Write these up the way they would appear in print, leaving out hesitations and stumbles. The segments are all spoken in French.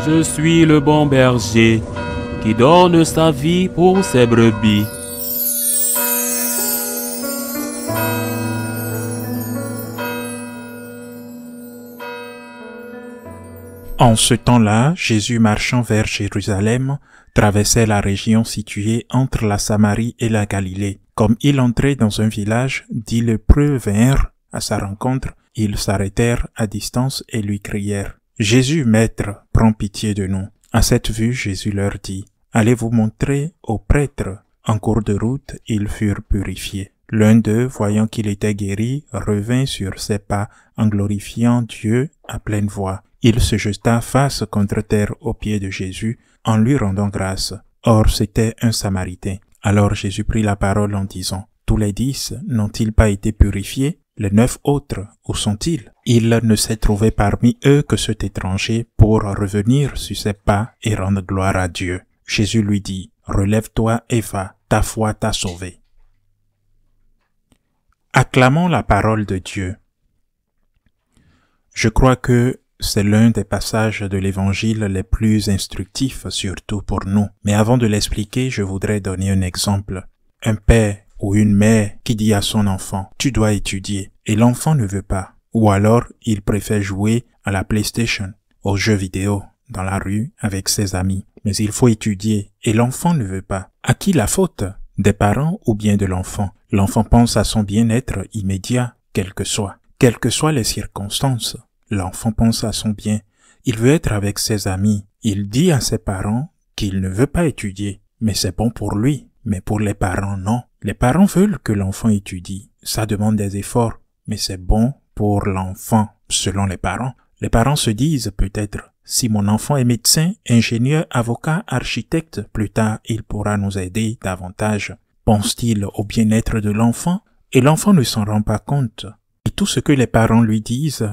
Je suis le bon berger qui donne sa vie pour ses brebis. En ce temps-là, Jésus marchant vers Jérusalem, traversait la région située entre la Samarie et la Galilée. Comme il entrait dans un village, 10 lépreux vinrent à sa rencontre. Ils s'arrêtèrent à distance et lui crièrent: « Jésus, Maître, prends pitié de nous. » À cette vue, Jésus leur dit: « Allez vous montrer aux prêtres. » En cours de route, ils furent purifiés. L'un d'eux, voyant qu'il était guéri, revint sur ses pas en glorifiant Dieu à pleine voix. Il se jeta face contre terre aux pieds de Jésus en lui rendant grâce. Or, c'était un Samaritain. Alors Jésus prit la parole en disant: « Tous les 10 n'ont-ils pas été purifiés? Les 9 autres, où sont-ils? » Il ne s'est trouvé parmi eux que cet étranger pour revenir sur ses pas et rendre gloire à Dieu. Jésus lui dit: « Relève-toi et va, ta foi t'a sauvé. » Acclamons la parole de Dieu. Je crois que c'est l'un des passages de l'Évangile les plus instructifs, surtout pour nous. Mais avant de l'expliquer, je voudrais donner un exemple. Un père ou une mère qui dit à son enfant: « Tu dois étudier », et l'enfant ne veut pas. Ou alors, il préfère jouer à la PlayStation, aux jeux vidéo, dans la rue, avec ses amis. Mais il faut étudier, et l'enfant ne veut pas. À qui la faute? Des parents ou bien de l'enfant? L'enfant pense à son bien-être immédiat, quelles que soient les circonstances. L'enfant pense à son bien. Il veut être avec ses amis. Il dit à ses parents qu'il ne veut pas étudier. Mais c'est bon pour lui. Mais pour les parents, non. Les parents veulent que l'enfant étudie. Ça demande des efforts. Mais c'est bon pour l'enfant, selon les parents. Les parents se disent peut-être: si mon enfant est médecin, ingénieur, avocat, architecte, plus tard il pourra nous aider davantage. Pense-t-il au bien-être de l'enfant? Et l'enfant ne s'en rend pas compte. Et tout ce que les parents lui disent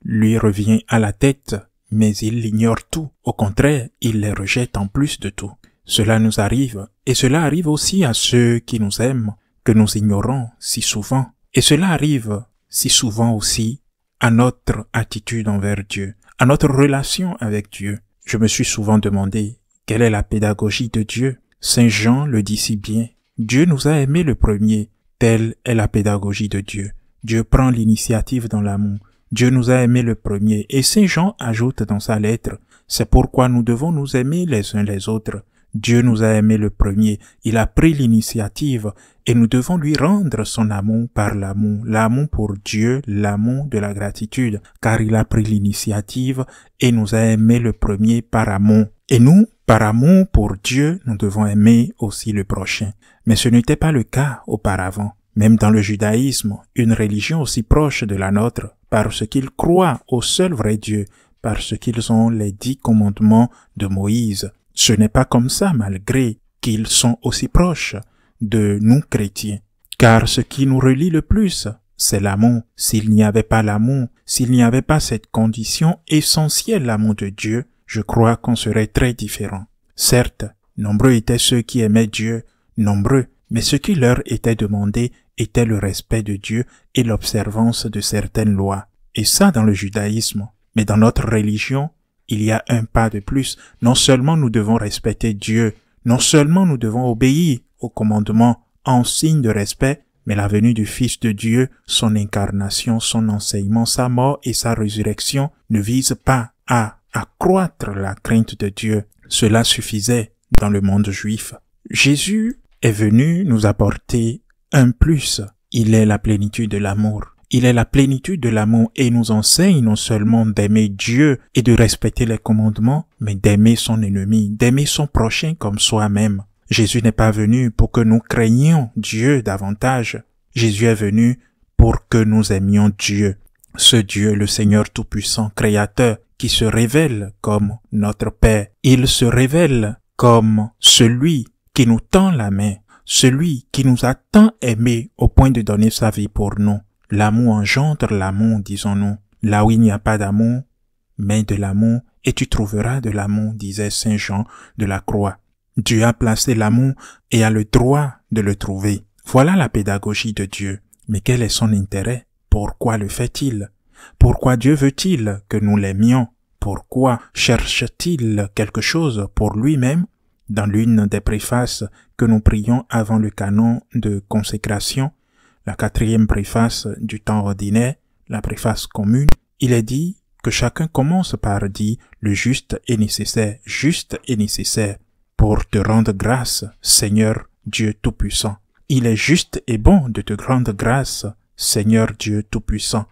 lui revient à la tête, mais il ignore tout. Au contraire, il les rejette en plus de tout. Cela nous arrive, et cela arrive aussi à ceux qui nous aiment, que nous ignorons si souvent. Et cela arrive si souvent aussi à notre attitude envers Dieu, à notre relation avec Dieu. Je me suis souvent demandé, quelle est la pédagogie de Dieu? Saint Jean le dit si bien: Dieu nous a aimés le premier. Telle est la pédagogie de Dieu. Dieu prend l'initiative dans l'amour. Dieu nous a aimés le premier. Et Saint Jean ajoute dans sa lettre: c'est pourquoi nous devons nous aimer les uns les autres. Dieu nous a aimés le premier. Il a pris l'initiative et nous devons lui rendre son amour par l'amour. L'amour pour Dieu, l'amour de la gratitude, car il a pris l'initiative et nous a aimés le premier par amour. Et nous, par amour pour Dieu, nous devons aimer aussi le prochain. Mais ce n'était pas le cas auparavant. Même dans le judaïsme, une religion aussi proche de la nôtre, parce qu'ils croient au seul vrai Dieu, parce qu'ils ont les 10 commandements de Moïse. Ce n'est pas comme ça malgré qu'ils sont aussi proches de nous chrétiens. Car ce qui nous relie le plus, c'est l'amour. S'il n'y avait pas l'amour, s'il n'y avait pas cette condition essentielle, l'amour de Dieu, je crois qu'on serait très différent. Certes, nombreux étaient ceux qui aimaient Dieu, nombreux, mais ce qui leur était demandé était le respect de Dieu et l'observance de certaines lois. Et ça dans le judaïsme. Mais dans notre religion, il y a un pas de plus. Non seulement nous devons respecter Dieu, non seulement nous devons obéir aux commandements en signe de respect, mais la venue du Fils de Dieu, son incarnation, son enseignement, sa mort et sa résurrection ne visent pas à accroître la crainte de Dieu. Cela suffisait dans le monde juif. Jésus est venu nous apporter un plus. Il est la plénitude de l'amour. Il est la plénitude de l'amour et nous enseigne non seulement d'aimer Dieu et de respecter les commandements, mais d'aimer son ennemi, d'aimer son prochain comme soi-même. Jésus n'est pas venu pour que nous craignions Dieu davantage. Jésus est venu pour que nous aimions Dieu. Ce Dieu, le Seigneur Tout-Puissant, Créateur, qui se révèle comme notre Père. Il se révèle comme celui qui nous tend la main, celui qui nous a tant aimés au point de donner sa vie pour nous. L'amour engendre l'amour, disons-nous. Là où il n'y a pas d'amour, mais de l'amour, et tu trouveras de l'amour, disait Saint Jean de la Croix. Dieu a placé l'amour et a le droit de le trouver. Voilà la pédagogie de Dieu. Mais quel est son intérêt? Pourquoi le fait-il? Pourquoi Dieu veut-il que nous l'aimions? Pourquoi cherche-t-il quelque chose pour lui-même? Dans l'une des préfaces que nous prions avant le canon de consécration, la 4e préface du temps ordinaire, la préface commune, il est dit que chacun commence par dire le juste et nécessaire, pour te rendre grâce, Seigneur Dieu Tout-Puissant. Il est juste et bon de te rendre grâce, Seigneur Dieu Tout-Puissant,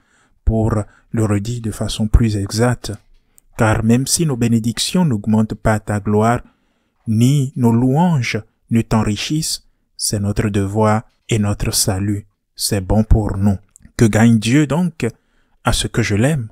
pour le redire de façon plus exacte. Car même si nos bénédictions n'augmentent pas ta gloire, ni nos louanges ne t'enrichissent, c'est notre devoir et notre salut. C'est bon pour nous. Que gagne Dieu donc à ce que je l'aime?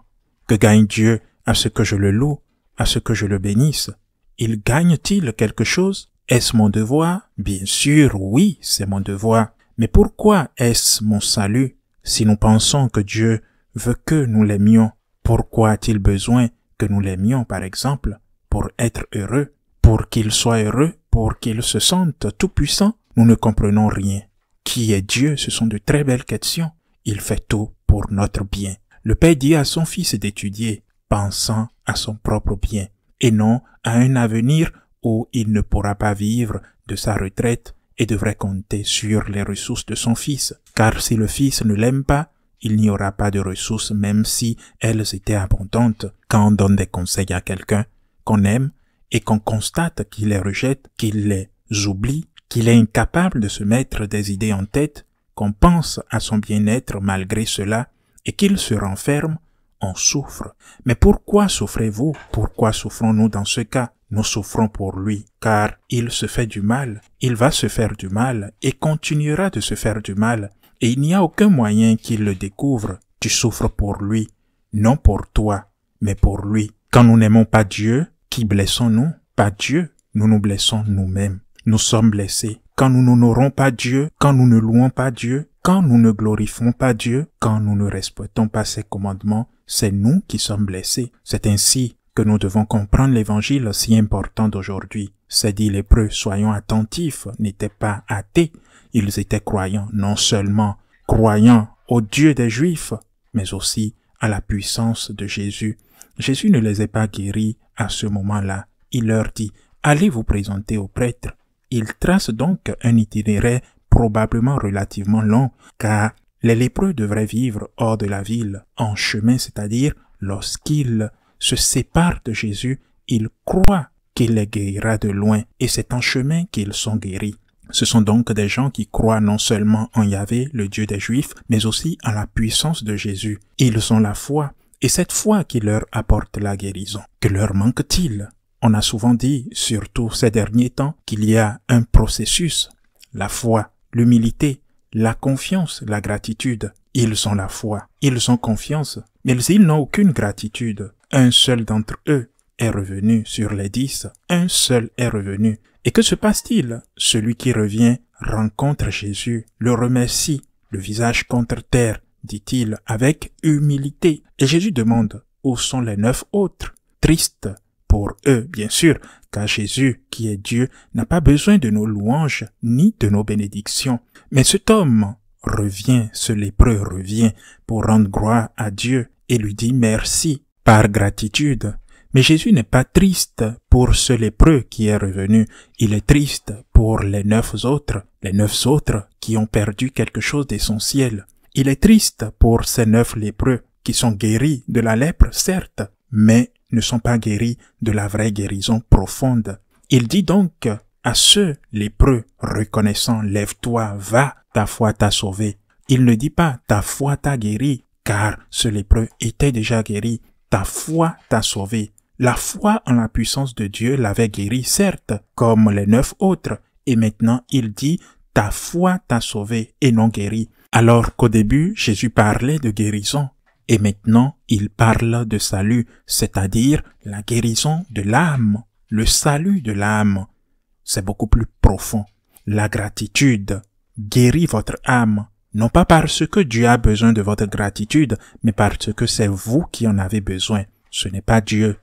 Que gagne Dieu à ce que je le loue, à ce que je le bénisse? Il gagne-t-il quelque chose? Est-ce mon devoir? Bien sûr, oui, c'est mon devoir. Mais pourquoi est-ce mon salut? Si nous pensons que Dieu veut que nous l'aimions, pourquoi a-t-il besoin que nous l'aimions, par exemple, pour être heureux, pour qu'il soit heureux, pour qu'il se sente tout-puissant? Nous ne comprenons rien. Qui est Dieu? Ce sont de très belles questions. Il fait tout pour notre bien. Le Père dit à son Fils d'étudier, pensant à son propre bien, et non à un avenir où il ne pourra pas vivre de sa retraite et devrait compter sur les ressources de son Fils. Car si le Fils ne l'aime pas, il n'y aura pas de ressources même si elles étaient abondantes. Quand on donne des conseils à quelqu'un qu'on aime et qu'on constate qu'il les rejette, qu'il les oublie, qu'il est incapable de se mettre des idées en tête, qu'on pense à son bien-être malgré cela et qu'il se renferme, on souffre. Mais pourquoi souffrez-vous? Pourquoi souffrons-nous dans ce cas? Nous souffrons pour lui, car il se fait du mal. Il va se faire du mal et continuera de se faire du mal. Et il n'y a aucun moyen qu'il le découvre. Tu souffres pour lui, non pour toi, mais pour lui. Quand nous n'aimons pas Dieu, qui blessons-nous? Pas Dieu, nous nous blessons nous-mêmes. Nous sommes blessés. Quand nous n'honorons pas Dieu, quand nous ne louons pas Dieu, quand nous ne glorifions pas Dieu, quand nous ne respectons pas ses commandements, c'est nous qui sommes blessés. C'est ainsi que nous devons comprendre l'évangile si important d'aujourd'hui. C'est dit l'Hébreu, soyons attentifs, n'étaient pas athées. Ils étaient croyants, non seulement croyants au Dieu des Juifs, mais aussi à la puissance de Jésus. Jésus ne les a pas guéris à ce moment-là. Il leur dit, allez vous présenter au prêtre. Il trace donc un itinéraire probablement relativement long, car les lépreux devraient vivre hors de la ville, en chemin, c'est-à-dire lorsqu'ils se séparent de Jésus, ils croient qu'il les guérira de loin, et c'est en chemin qu'ils sont guéris. Ce sont donc des gens qui croient non seulement en Yahvé, le Dieu des Juifs, mais aussi en la puissance de Jésus. Ils ont la foi, et cette foi qui leur apporte la guérison. Que leur manque-t-il? On a souvent dit, surtout ces derniers temps, qu'il y a un processus. La foi, l'humilité, la confiance, la gratitude. Ils ont la foi, ils ont confiance, mais ils n'ont aucune gratitude. Un seul d'entre eux est revenu sur les 10. Un seul est revenu. Et que se passe-t-il? Celui qui revient rencontre Jésus, le remercie, le visage contre terre, dit-il, avec humilité. Et Jésus demande, où sont les 9 autres? Tristes pour eux, bien sûr, car Jésus, qui est Dieu, n'a pas besoin de nos louanges ni de nos bénédictions. Mais cet homme revient, ce lépreux revient pour rendre gloire à Dieu et lui dit merci par gratitude. Mais Jésus n'est pas triste pour ce lépreux qui est revenu. Il est triste pour les 9 autres qui ont perdu quelque chose d'essentiel. Il est triste pour ces 9 lépreux qui sont guéris de la lèpre, certes, mais ne sont pas guéris de la vraie guérison profonde. Il dit donc à ce lépreux reconnaissant, lève-toi, va, ta foi t'a sauvé. Il ne dit pas ta foi t'a guéri, car ce lépreux était déjà guéri. Ta foi t'a sauvé. La foi en la puissance de Dieu l'avait guéri, certes, comme les 9 autres, et maintenant il dit ta foi t'a sauvé et non guéri. Alors qu'au début, Jésus parlait de guérison, et maintenant il parle de salut, c'est-à-dire la guérison de l'âme, le salut de l'âme. C'est beaucoup plus profond. La gratitude guérit votre âme, non pas parce que Dieu a besoin de votre gratitude, mais parce que c'est vous qui en avez besoin. Ce n'est pas Dieu.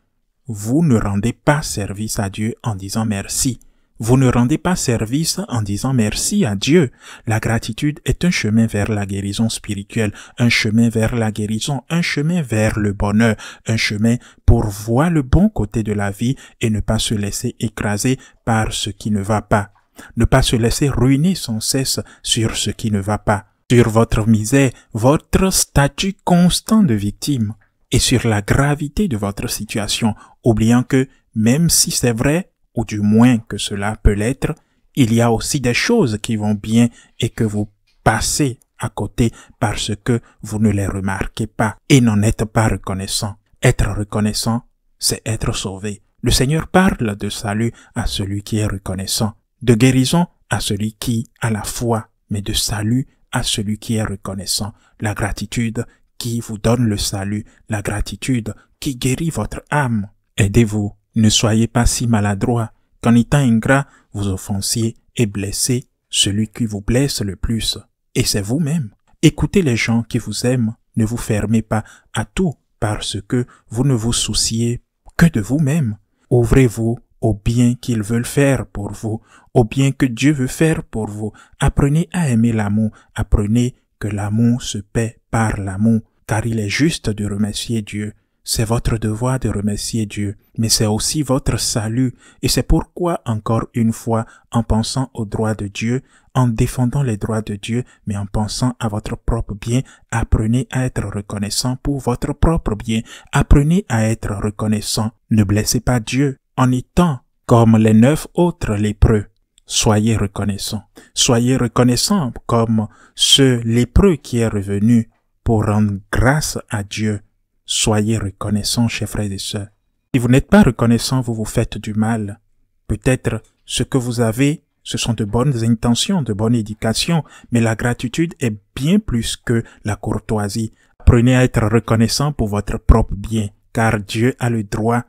Vous ne rendez pas service à Dieu en disant merci. Vous ne rendez pas service en disant merci à Dieu. La gratitude est un chemin vers la guérison spirituelle, un chemin vers la guérison, un chemin vers le bonheur, un chemin pour voir le bon côté de la vie et ne pas se laisser écraser par ce qui ne va pas. Ne pas se laisser ruiner sans cesse sur ce qui ne va pas, sur votre misère, votre statut constant de victime et sur la gravité de votre situation, oubliant que même si c'est vrai, ou du moins que cela peut l'être, il y a aussi des choses qui vont bien et que vous passez à côté parce que vous ne les remarquez pas et n'en êtes pas reconnaissant. Être reconnaissant, c'est être sauvé. Le Seigneur parle de salut à celui qui est reconnaissant, de guérison à celui qui a la foi, mais de salut à celui qui est reconnaissant. La gratitude qui vous donne le salut, la gratitude qui guérit votre âme. Aidez-vous. Ne soyez pas si maladroit qu'en étant ingrat, vous offensiez et blessez celui qui vous blesse le plus. Et c'est vous-même. Écoutez les gens qui vous aiment. Ne vous fermez pas à tout parce que vous ne vous souciez que de vous-même. Ouvrez-vous au bien qu'ils veulent faire pour vous, au bien que Dieu veut faire pour vous. Apprenez à aimer l'amour. Apprenez que l'amour se paie par l'amour, car il est juste de remercier Dieu. C'est votre devoir de remercier Dieu, mais c'est aussi votre salut, et c'est pourquoi, encore une fois, en pensant aux droits de Dieu, en défendant les droits de Dieu, mais en pensant à votre propre bien, apprenez à être reconnaissant pour votre propre bien, apprenez à être reconnaissant. Ne blessez pas Dieu en étant comme les 9 autres lépreux. Soyez reconnaissants. Soyez reconnaissants comme ce lépreux qui est revenu pour rendre grâce à Dieu. Soyez reconnaissants, chers frères et sœurs. Si vous n'êtes pas reconnaissants, vous vous faites du mal. Peut-être ce que vous avez, ce sont de bonnes intentions, de bonne éducation, mais la gratitude est bien plus que la courtoisie. Apprenez à être reconnaissant pour votre propre bien, car Dieu a le droit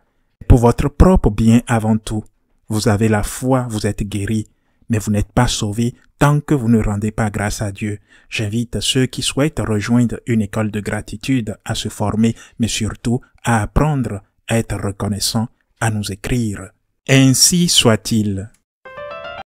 pour votre propre bien avant tout. Vous avez la foi, vous êtes guéri, mais vous n'êtes pas sauvé tant que vous ne rendez pas grâce à Dieu. J'invite ceux qui souhaitent rejoindre une école de gratitude à se former, mais surtout à apprendre à être reconnaissant, à nous écrire. Ainsi soit-il.